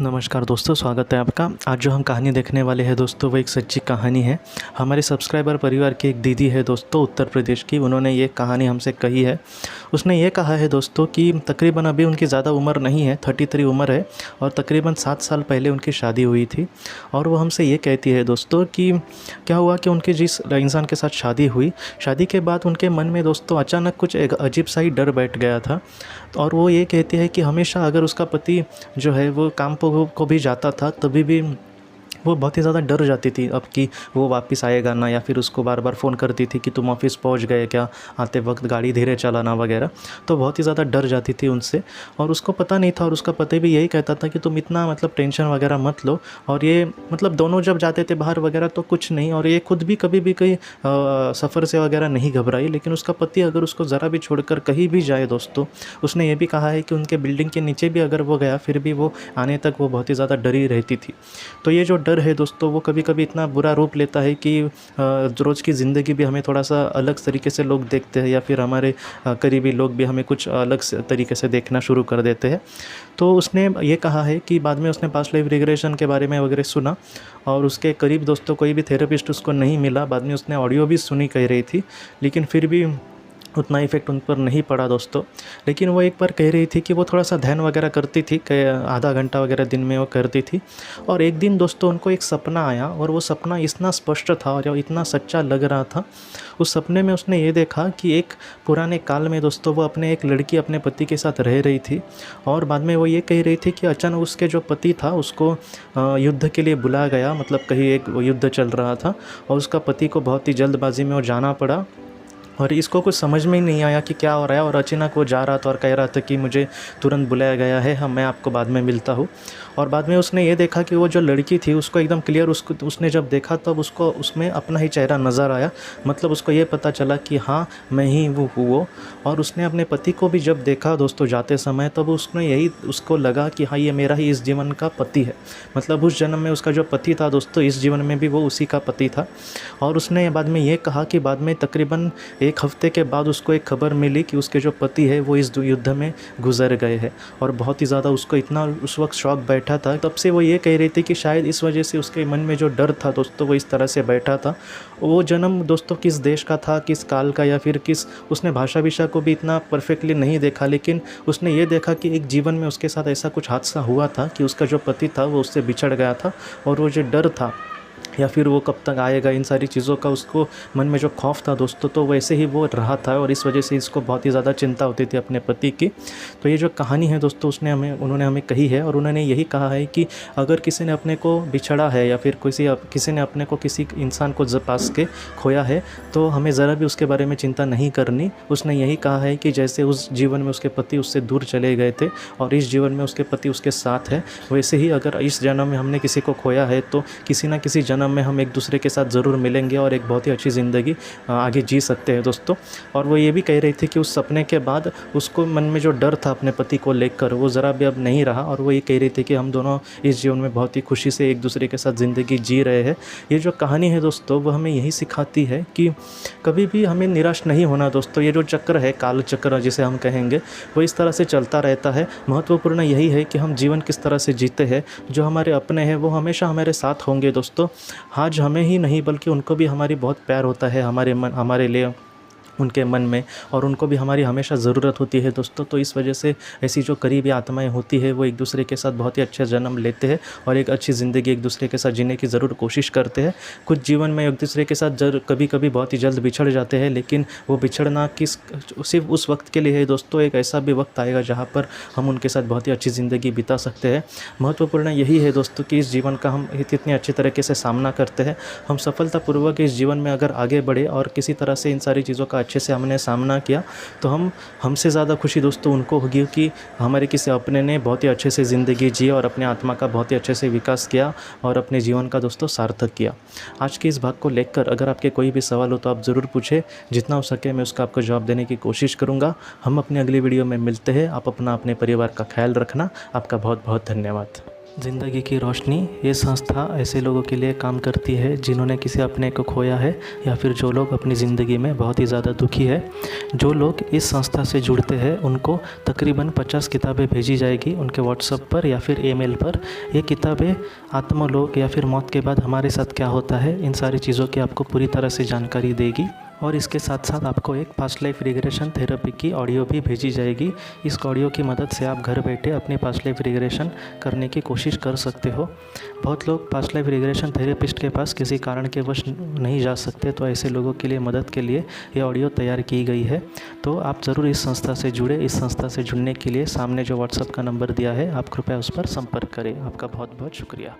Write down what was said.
नमस्कार दोस्तों, स्वागत है आपका। आज जो हम कहानी देखने वाले हैं दोस्तों, वो एक सच्ची कहानी है। हमारे सब्सक्राइबर परिवार की एक दीदी है दोस्तों, उत्तर प्रदेश की। उन्होंने ये कहानी हमसे कही है। उसने ये कहा है दोस्तों कि तकरीबन अभी उनकी ज़्यादा उम्र नहीं है, 33 उम्र है, और तकरीबन 7 साल पहले उनकी शादी हुई थी। और वो हमसे ये कहती है दोस्तों कि क्या हुआ कि उनकी जिस इंसान के साथ शादी हुई, शादी के बाद उनके मन में दोस्तों अचानक कुछ एक अजीब सा ही डर बैठ गया था। और वो ये कहती है कि हमेशा अगर उसका पति जो है वो काम को भी जाता था, तभी भी वो बहुत ही ज़्यादा डर जाती थी अब कि वो वापस आएगा ना, या फिर उसको बार बार फ़ोन करती थी कि तुम ऑफिस पहुंच गए क्या, आते वक्त गाड़ी धीरे चलाना वगैरह। तो बहुत ही ज़्यादा डर जाती थी उनसे, और उसको पता नहीं था, और उसका पति भी यही कहता था कि तुम इतना टेंशन वगैरह मत लो। और ये दोनों जब जाते थे बाहर वगैरह तो कुछ नहीं, और ये खुद भी कभी भी कहीं सफ़र से वगैरह नहीं घबराई। लेकिन उसका पति अगर उसको ज़रा भी छोड़कर कहीं भी जाए दोस्तों, उसने ये भी कहा है कि उनके बिल्डिंग के नीचे भी अगर वो गया, फिर भी वो आने तक वो बहुत ही ज़्यादा डरी रहती थी। तो ये जो डर है दोस्तों, वो कभी कभी इतना बुरा रूप लेता है कि रोज़ की ज़िंदगी भी हमें थोड़ा सा अलग तरीके से लोग देखते हैं, या फिर हमारे करीबी लोग भी हमें कुछ अलग तरीके से देखना शुरू कर देते हैं। तो उसने ये कहा है कि बाद में उसने पास्ट लाइफ रिग्रेशन के बारे में वगैरह सुना, और उसके करीब दोस्तों कोई भी थेरेपिस्ट उसको नहीं मिला। बाद में उसने ऑडियो भी सुनी कह रही थी, लेकिन फिर भी उतना इफेक्ट उन पर नहीं पड़ा दोस्तों। लेकिन वो एक बार कह रही थी कि वो थोड़ा सा ध्यान वगैरह करती थी, आधा घंटा वगैरह दिन में वो करती थी। और एक दिन दोस्तों उनको एक सपना आया, और वो सपना इतना स्पष्ट था और इतना सच्चा लग रहा था। उस सपने में उसने ये देखा कि एक पुराने काल में दोस्तों वो अपने एक लड़की अपने पति के साथ रह रही थी, और बाद में वो ये कह रही थी कि अचानक उसके जो पति था उसको युद्ध के लिए बुलाया गया, कहीं एक युद्ध चल रहा था, और उसका पति को बहुत ही जल्दबाजी में वो जाना पड़ा। और इसको कुछ समझ में ही नहीं आया कि क्या हो रहा है, और अचानक वो जा रहा था और कह रहा था कि मुझे तुरंत बुलाया गया है, मैं आपको बाद में मिलता हूँ। और बाद में उसने ये देखा कि वो जो लड़की थी उसको एकदम क्लियर, उसने जब देखा तब उसको उसमें अपना ही चेहरा नज़र आया। उसको ये पता चला कि हाँ, मैं ही वो। और उसने अपने पति को भी जब देखा दोस्तों जाते समय, तब उसको लगा कि हाँ, ये मेरा ही इस जीवन का पति है। उस जन्म में उसका जो पति था दोस्तों, इस जीवन में भी वो उसी का पति था। और उसने बाद में ये कहा कि बाद में तकरीबन 1 हफ्ते के बाद उसको एक खबर मिली कि उसके जो पति है वो इस युद्ध में गुजर गए हैं। और बहुत ही ज़्यादा उसको इतना उस वक्त शौक बैठा था। तब से वो ये कह रही थी कि शायद इस वजह से उसके मन में जो डर था दोस्तों, वो इस तरह से बैठा था। वो जन्म दोस्तों किस देश का था, किस काल का, या फिर उसने भाषा को भी इतना परफेक्टली नहीं देखा, लेकिन उसने ये देखा कि एक जीवन में उसके साथ ऐसा कुछ हादसा हुआ था कि उसका जो पति था वो उससे बिछड़ गया था। और वो जो डर था, या फिर वो कब तक आएगा, इन सारी चीज़ों का उसको मन में जो खौफ था दोस्तों, तो वैसे ही वो रहा था, और इस वजह से इसको बहुत ही ज़्यादा चिंता होती थी अपने पति की। तो ये जो कहानी है दोस्तों, उन्होंने हमें कही है, और उन्होंने यही कहा है कि अगर किसी ने अपने को बिछड़ा है, या फिर किसी ने अपने को किसी इंसान को पास के खोया है, तो हमें ज़रा भी उसके बारे में चिंता नहीं करनी। उसने यही कहा है कि जैसे उस जीवन में उसके पति उससे दूर चले गए थे, और इस जीवन में उसके पति उसके साथ है, वैसे ही अगर इस जन्म में हमने किसी को खोया है, तो किसी न किसी जन्म में हम एक दूसरे के साथ ज़रूर मिलेंगे, और एक बहुत ही अच्छी ज़िंदगी आगे जी सकते हैं दोस्तों। और वो ये भी कह रही थी कि उस सपने के बाद उसको मन में जो डर था अपने पति को लेकर, वो ज़रा भी अब नहीं रहा। और वो ये कह रही थी कि हम दोनों इस जीवन में बहुत ही खुशी से एक दूसरे के साथ ज़िंदगी जी रहे हैं। ये जो कहानी है दोस्तों, वो हमें यही सिखाती है कि कभी भी हमें निराश नहीं होना दोस्तों। ये जो चक्र है, काल चक्र जिसे हम कहेंगे, वो इस तरह से चलता रहता है। महत्वपूर्ण यही है कि हम जीवन किस तरह से जीते हैं। जो हमारे अपने हैं वो हमेशा हमारे साथ होंगे दोस्तों। आज हमें ही नहीं बल्कि उनको भी हमारी बहुत प्यार होता है, हमारे लिए, उनके मन में, और उनको भी हमारी हमेशा ज़रूरत होती है दोस्तों। तो इस वजह से ऐसी जो करीबी आत्माएं होती है, वो एक दूसरे के साथ बहुत ही अच्छे जन्म लेते हैं, और एक अच्छी ज़िंदगी एक दूसरे के साथ जीने की ज़रूर कोशिश करते हैं। कुछ जीवन में एक दूसरे के साथ कभी कभी बहुत ही जल्द बिछड़ जाते हैं, लेकिन वो बिछड़ना सिर्फ उस वक्त के लिए है दोस्तों। एक ऐसा भी वक्त आएगा जहाँ पर हम उनके साथ बहुत ही अच्छी ज़िंदगी बिता सकते हैं। महत्वपूर्ण यही है दोस्तों कि इस जीवन का हम इतने अच्छे तरीके से सामना करते हैं। हम सफलतापूर्वक इस जीवन में अगर आगे बढ़े, और किसी तरह से इन सारी चीज़ों का अच्छे से हमने सामना किया, तो हमसे ज़्यादा खुशी दोस्तों उनको होगी कि हमारे किसी अपने ने बहुत ही अच्छे से ज़िंदगी जी, और अपने आत्मा का बहुत ही अच्छे से विकास किया, और अपने जीवन का दोस्तों सार्थक किया। आज के इस भाग को लेकर अगर आपके कोई भी सवाल हो तो आप ज़रूर पूछें। जितना हो सके मैं उसका आपको जवाब देने की कोशिश करूँगा। हम अपनी अगली वीडियो में मिलते हैं। आप अपने परिवार का ख्याल रखना। आपका बहुत बहुत धन्यवाद। ज़िंदगी की रोशनी ये संस्था ऐसे लोगों के लिए काम करती है जिन्होंने किसी अपने को खोया है या फिर जो लोग अपनी ज़िंदगी में बहुत ही ज़्यादा दुखी है। जो लोग इस संस्था से जुड़ते हैं उनको तकरीबन 50 किताबें भेजी जाएगी उनके व्हाट्सएप पर या फिर ईमेल पर। ये किताबें आत्मलोक या फिर मौत के बाद हमारे साथ क्या होता है इन सारी चीज़ों की आपको पूरी तरह से जानकारी देगी। और इसके साथ साथ आपको एक पास्ट लाइफ रिग्रेशन थेरेपी की ऑडियो भी भेजी जाएगी। इस ऑडियो की मदद से आप घर बैठे अपनी पास्ट लाइफ रिग्रेशन करने की कोशिश कर सकते हो। बहुत लोग पास्ट लाइफ रिग्रेशन थेरेपिस्ट के पास किसी कारण के वश नहीं जा सकते, तो ऐसे लोगों के लिए मदद के लिए ये ऑडियो तैयार की गई है। तो आप ज़रूर इस संस्था से जुड़े। इस संस्था से जुड़ने के लिए सामने जो व्हाट्सएप का नंबर दिया है आप कृपया उस पर संपर्क करें। आपका बहुत बहुत शुक्रिया।